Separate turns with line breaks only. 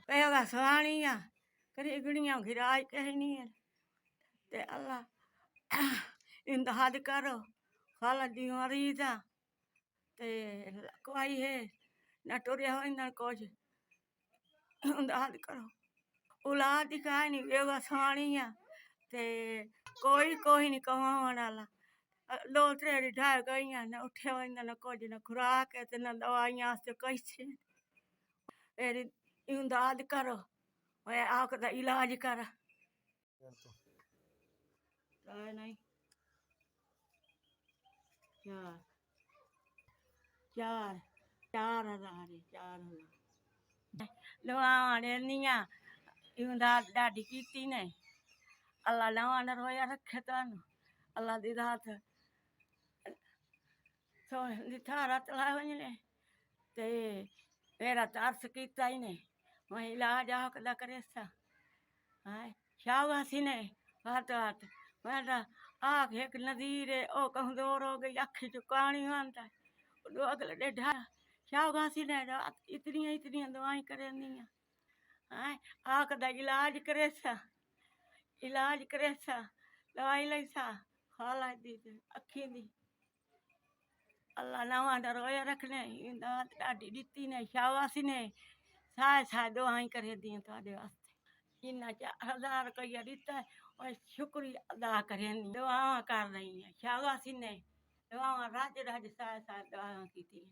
पेगा सवानिया करी गुड़िया घिराज कहनी है ते अल्लाह इमदाद करो खाला दी मरीज आ ते कोई है न टुरिया हो न कुछ इमदाद करो औलाद दी काई नहीं पेगा सवानिया ते कोई नहीं कमावन वाला दो त्रेड़ी ढाई गईयां न उठे न कुछ न खुराक है न दवाइयां कैसे मेरी इमदाद करो मैं आखदा इलाज कर नहीं चार 4,000 लवां देनियां इमदाद डाडी कीती ने अल्लाह लवां न रोया रखे तुहानू अल्लाह दी रात सोने थारा तला वजने ते मेरा तरस कीता ही ने मैं इलाज आखदा करेसा हाय शाबाशी ने बात मैं आख एक नदीर है ओ कमजोर हो गई अखी चुकानी मानता अगले डेढ़ा शाबाशी ने इतनी दवाई करेंदियां हाय आखदा इलाज करेसा दवाई लैसा खाला दी अखी दी अल्लाह नवां रोया रखने इमदाद डाडी दित्ती ने शाबाशी ने साए दुआई करे दियां तुहाडे वास्ते इन्ना 4,000 रुपया दित्ता और शुक्रिया अदा करें दुआवां कर रही हैं शाबाशी ने दुआवां रज साए दुआवां कीतियां।